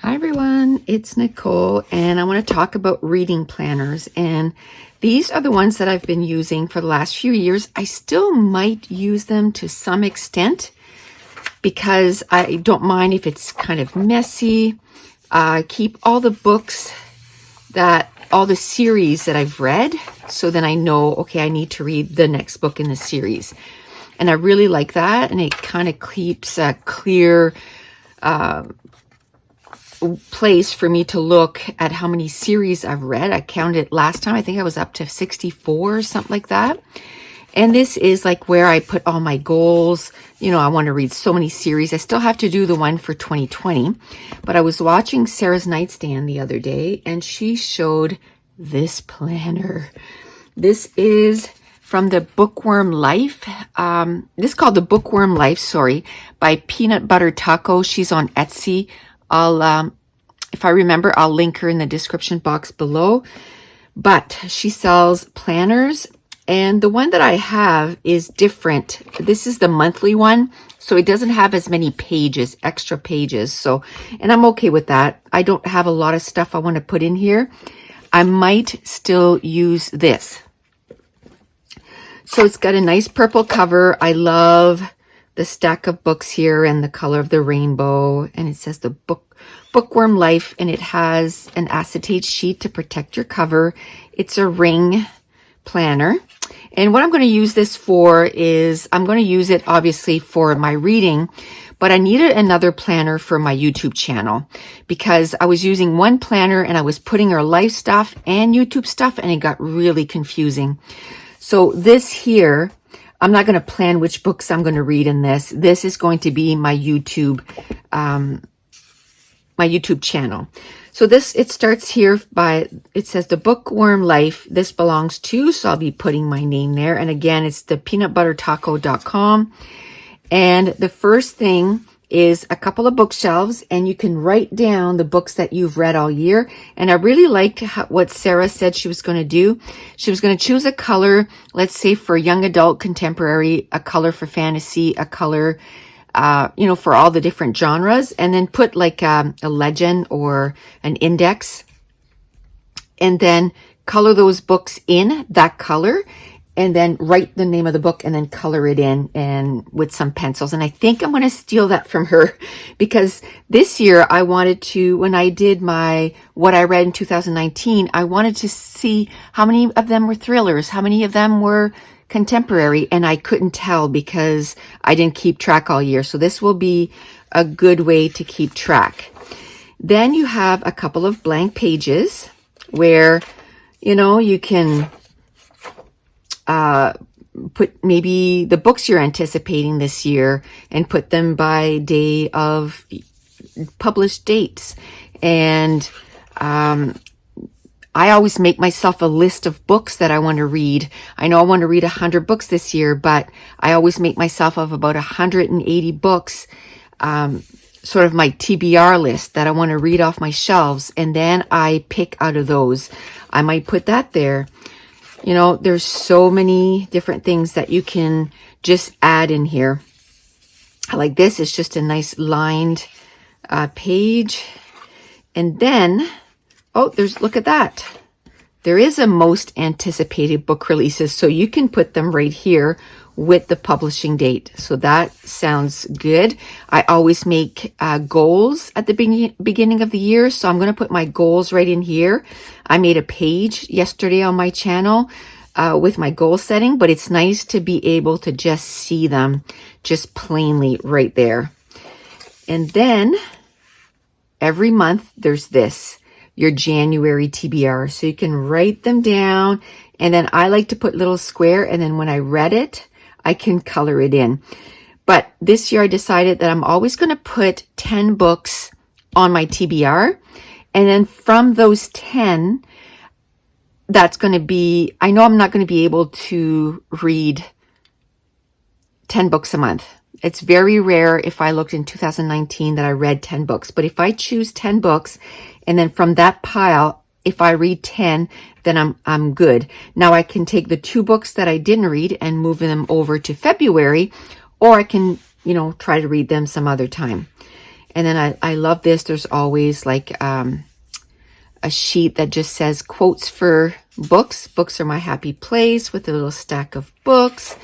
Hi everyone, it's Nicole and I want to talk about reading planners, and these are the ones that I've been using for the last few years. I still might use them to some extent because I don't mind if it's kind of messy. I keep all the books all the series that I've read, so then I know, okay, I need to read the next book in the series. And I really like that, and it kind of keeps a clear place for me to look at how many series I've read. I counted last time, I think I was up to 64 or something like that. And this is like where I put all my goals. You know, I want to read so many series. I still have to do the one for 2020, but I was watching Sarah's Nightstand the other day and she showed this planner. This is from the Bookworm Life. This is called the Bookworm Life, by Peanut Butter Taco. She's on Etsy. If I remember, I'll link her in the description box below. But she sells planners, and the one that I have is different. This is the monthly one, so it doesn't have as many pages, extra pages. So, and I'm okay with that. I don't have a lot of stuff I want to put in here. I might still use this. So it's got a nice purple cover. I love the stack of books here and the color of the rainbow, and it says the Bookworm Life, and it has an acetate sheet to protect your cover. It's a ring planner, and what I'm going to use this for is I'm going to use it obviously for my reading, but I needed another planner for my YouTube channel because I was using one planner and I was putting her life stuff and YouTube stuff, and it got really confusing. So this here, I'm not going to plan which books I'm going to read in this. This is going to be my YouTube channel. So it starts here it says the Bookworm Life. This belongs to, so I'll be putting my name there. And again, it's the peanutbuttertaco.com. And the first thing is a couple of bookshelves, and you can write down the books that you've read all year. And I really liked what Sarah said she was going to do. She was going to choose a color, let's say for young adult contemporary, a color for fantasy, a color, for all the different genres, and then put like a legend or an index, and then color those books in that color, and then write the name of the book and then color it in and with some pencils. And I think I'm going to steal that from her because this year I wanted to, when I did what I read in 2019, I wanted to see how many of them were thrillers, how many of them were contemporary, and I couldn't tell because I didn't keep track all year. So this will be a good way to keep track. Then you have a couple of blank pages where, you can put maybe the books you're anticipating this year and put them by day of published dates. And I always make myself a list of books that I want to read. I know I want to read 100 books this year, but I always make myself of about 180 books, sort of my TBR list that I want to read off my shelves. And then I pick out of those. I might put that there. There's so many different things that you can just add in here. Like this, it's just a nice lined page. And then, look at that. There is a most anticipated book releases, so you can put them right here with the publishing date. So that sounds good. I always make goals at the beginning of the year, so I'm going to put my goals right in here. I made a page yesterday on my channel with my goal setting, but it's nice to be able to just see them just plainly right there. And then every month there's your January TBR. So you can write them down, and then I like to put little square, and then when I read it, I can color it in. But this year I decided that I'm always going to put 10 books on my TBR. And then from those 10, that's going to be, I know I'm not going to be able to read 10 books a month. It's very rare if I looked in 2019 that I read 10 books. But if I choose 10 books, and then from that pile, if I read 10, then I'm good. Now I can take the 2 books that I didn't read and move them over to February, or I can, try to read them some other time. And then I love this. There's always like a sheet that just says quotes for books. Books are my happy place, with a little stack of books.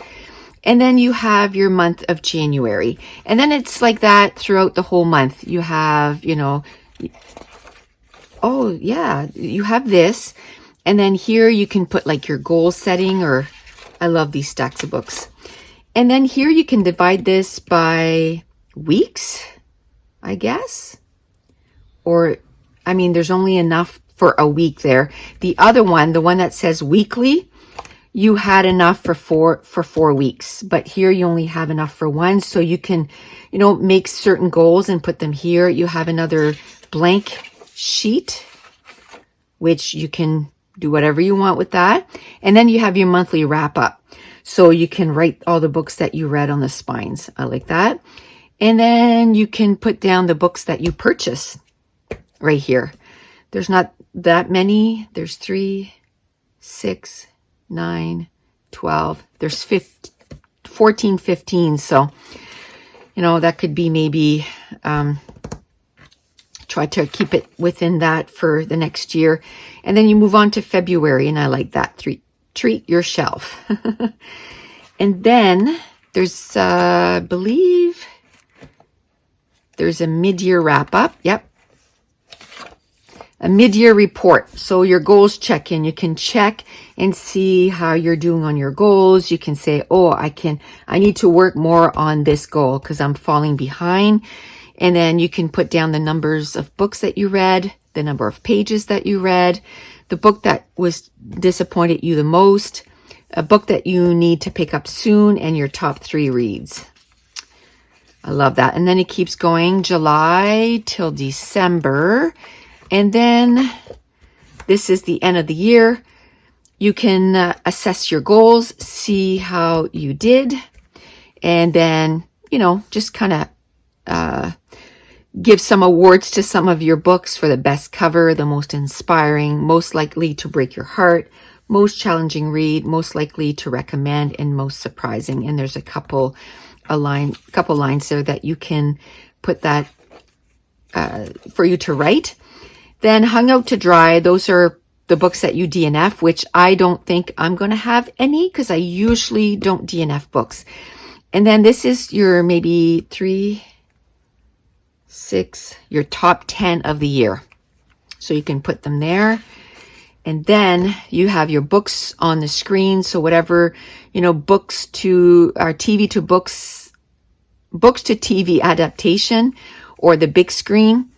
And then you have your month of January. And then it's like that throughout the whole month. You have, you know, oh yeah, you have this. And then here you can put like your goal setting, or I love these stacks of books. And then here you can divide this by weeks, I guess. Or, I mean, there's only enough for a week there. The other one, the one that says weekly, you had enough for 4 weeks, but here you only have enough for one. So you can, you know, make certain goals and put them here. You have another blank sheet, which you can do whatever you want with that. And then you have your monthly wrap up. So you can write all the books that you read on the spines. I like that. And then you can put down the books that you purchase right here. There's not that many. There's 3, 6, 9, 12. There's 14, 15. So, you know, that could be maybe try to keep it within that for the next year. And then you move on to February, and I like that. Treat your shelf. And then there's, I believe, there's a mid-year wrap-up. Yep. A mid-year report. So your goals check-in. You can check and see how you're doing on your goals. You can say, oh, I need to work more on this goal because I'm falling behind. And then you can put down the numbers of books that you read, the number of pages that you read, the book that was disappointed you the most, a book that you need to pick up soon, and your top 3 reads. I love that. And then it keeps going July till December. And then this is the end of the year. You can assess your goals, see how you did, and then, you know, just kind of give some awards to some of your books for the best cover, the most inspiring, most likely to break your heart, most challenging read, most likely to recommend, and most surprising. And there's a couple lines there that you can put that for you to write. Then hung out to dry, those are the books that you DNF, which I don't think I'm going to have any because I usually don't DNF books. And then this is your maybe 3, 6, your top 10 of the year. So you can put them there. And then you have your books on the screen. So whatever, you know, books to TV to books to TV adaptation, or the big screen.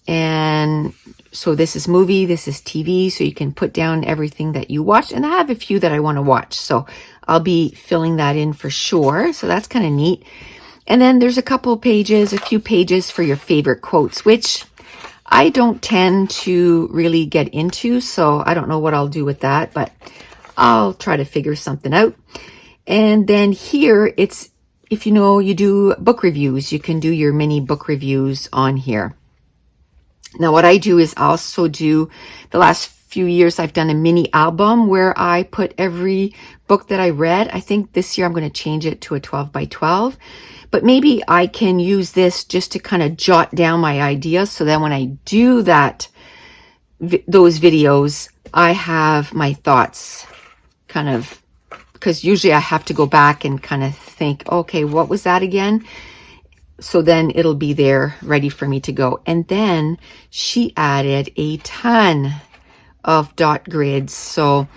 And so this is movie, this is TV. So you can put down everything that you watched. And I have a few that I want to watch. So I'll be filling that in for sure. So that's kind of neat. And then there's a few pages for your favorite quotes, which I don't tend to really get into. So I don't know what I'll do with that, but I'll try to figure something out. And then here it's, if you know, you do book reviews, you can do your mini book reviews on here. Now, what I do is also do, the last few years, I've done a mini album where I put every book that I read. I think this year I'm going to change it to a 12 by 12. But maybe I can use this just to kind of jot down my ideas so that when I do those videos, I have my thoughts kind of, because usually I have to go back and kind of think, okay, what was that again? So then it'll be there ready for me to go. And then she added a ton of dot grids. So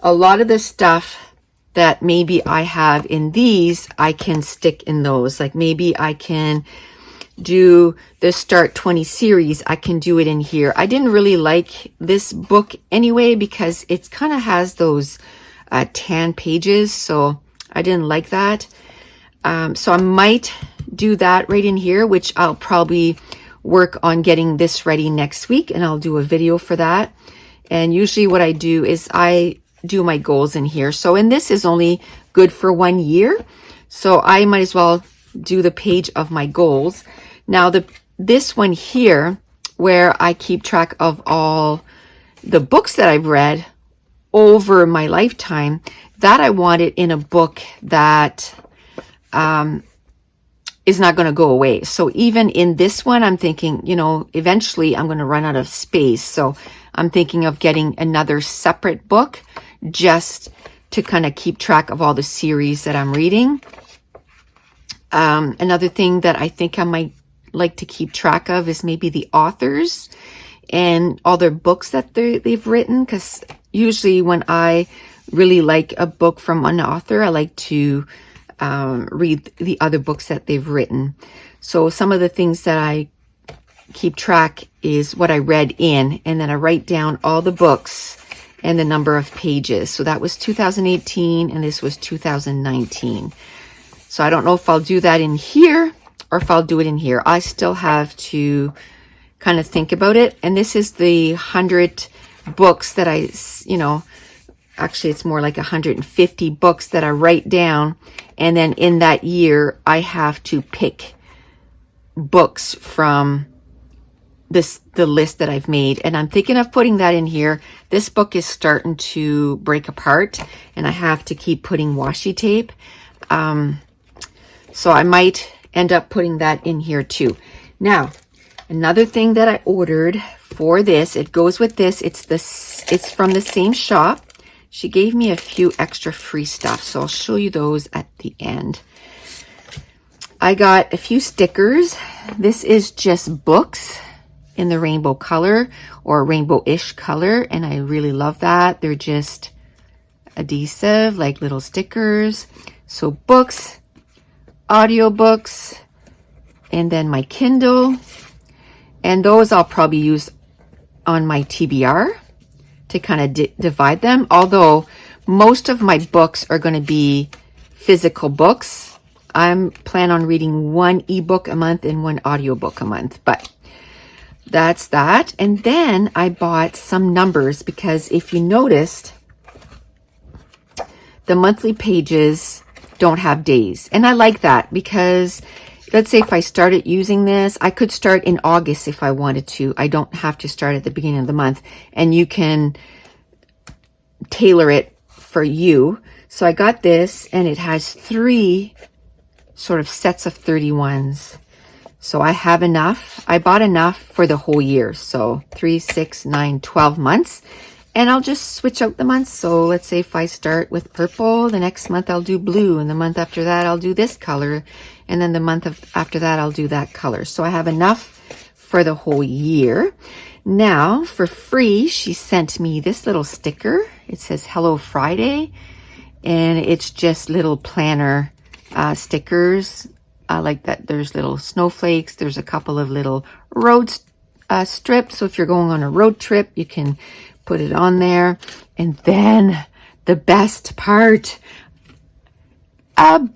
a lot of the stuff that maybe I have in these, I can stick in those. Like maybe I can do the Start 20 series. I can do it in here. I didn't really like this book anyway because it kind of has those tan pages. So I didn't like that. So I might do that right in here, which I'll probably work on getting this ready next week, and I'll do a video for that. And usually what I do is I do my goals in here. So, and this is only good for 1 year. So I might as well do the page of my goals. Now this one here, where I keep track of all the books that I've read over my lifetime, that I wanted in a book that is not going to go away. So even in this one, I'm thinking, you know, eventually I'm going to run out of space. So I'm thinking of getting another separate book just to kind of keep track of all the series that I'm reading. Another thing that I think I might like to keep track of is maybe the authors and all their books that they've written, because usually when I really like a book from an author, I like to read the other books that they've written. So some of the things that I keep track is what I read in, and then I write down all the books and the number of pages. So that was 2018 and this was 2019. So I don't know if I'll do that in here or if I'll do it in here. I still have to kind of think about it. And this is the 100 books that I, you know, actually it's more like 150 books that I write down. And then in that year, I have to pick books from the list that I've made. And I'm thinking of putting that in here. This book is starting to break apart and I have to keep putting washi tape. So I might end up putting that in here too. Now, another thing that I ordered for this, it goes with this. It's from the same shop. She gave me a few extra free stuff, so I'll show you those at the end. I got a few stickers. This is just books in the rainbow color or rainbow-ish color, and I really love that. They're just adhesive, like little stickers. So books, audiobooks, and then my Kindle. And those I'll probably use on my TBR to kind of divide them. Although most of my books are going to be physical books. I'm plan on reading one ebook a month and one audiobook a month, but that's that. And then I bought some numbers because if you noticed, the monthly pages don't have days. And I like that because let's say if I started using this, I could start in August if I wanted to. I don't have to start at the beginning of the month, and you can tailor it for you. So I got this and it has 3 sort of sets of 31s. So I have enough. I bought enough for the whole year. So 3, 6, 9, 12 months. And I'll just switch out the months. So let's say if I start with purple, the next month I'll do blue. And the month after that, I'll do this color. And then the month after that, I'll do that color. So I have enough for the whole year. Now, for free, she sent me this little sticker. It says Hello Friday. And it's just little planner stickers. I like that there's little snowflakes. There's a couple of little road strips. So if you're going on a road trip, you can put it on there. And then the best part, a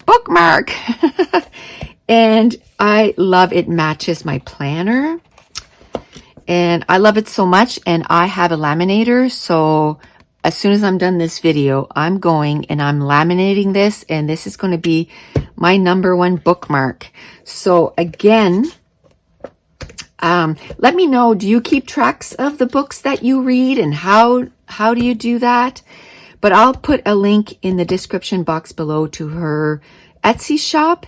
bookmark. And I love it. Matches my planner. And I love it so much. And I have a laminator. So as soon as I'm done this video, I'm going and I'm laminating this. And this is going to be my #1 bookmark. So again, let me know, do you keep tracks of the books that you read and how do you do that? But I'll put a link in the description box below to her Etsy shop.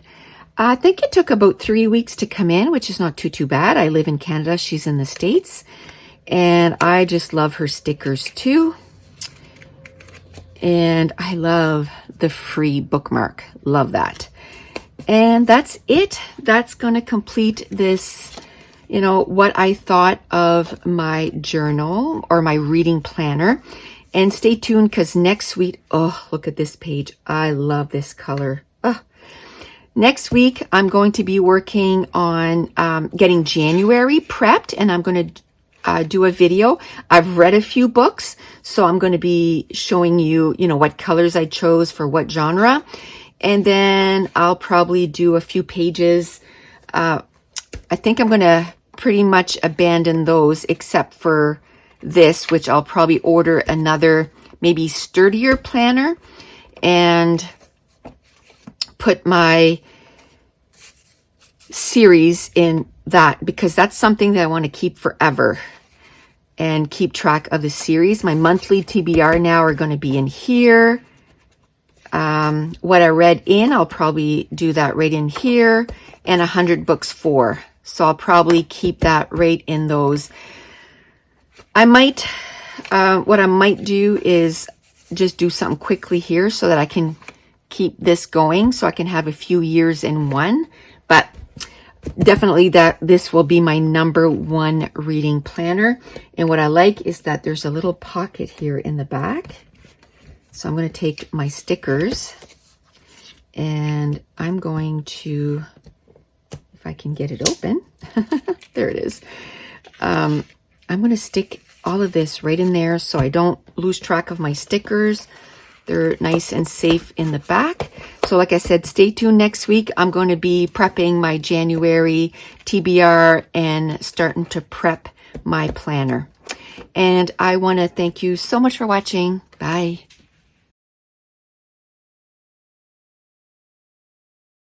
I think it took about 3 weeks to come in, which is not too bad. I live in Canada. She's in the States. And I just love her stickers too. And I love the free bookmark. Love that. And that's it. That's going to complete this, you know, what I thought of my journal or my reading planner. And stay tuned because next week, oh, look at this page. I love this color. Oh. Next week, I'm going to be working on getting January prepped, and I'm going to do a video. I've read a few books, so I'm going to be showing you, you know, what colors I chose for what genre. And then I'll probably do a few pages. I think I'm going to pretty much abandon those except for this, which I'll probably order another maybe sturdier planner and put my series in that, because that's something that I want to keep forever and keep track of the series. My monthly TBR now are going to be in here. what I read in, I'll probably do that right in here, and 100 books for. So I'll probably keep that right in those. I might, what I might do is just do something quickly here so that I can keep this going, so I can have a few years in one. But definitely that this will be my #1 reading planner. And what I like is that there's a little pocket here in the back. So I'm going to take my stickers and I'm going to, if I can get it open, there it is. I'm going to stick all of this right in there so I don't lose track of my stickers. They're nice and safe in the back. So like I said, stay tuned next week. I'm going to be prepping my January TBR and starting to prep my planner. And I want to thank you so much for watching. Bye.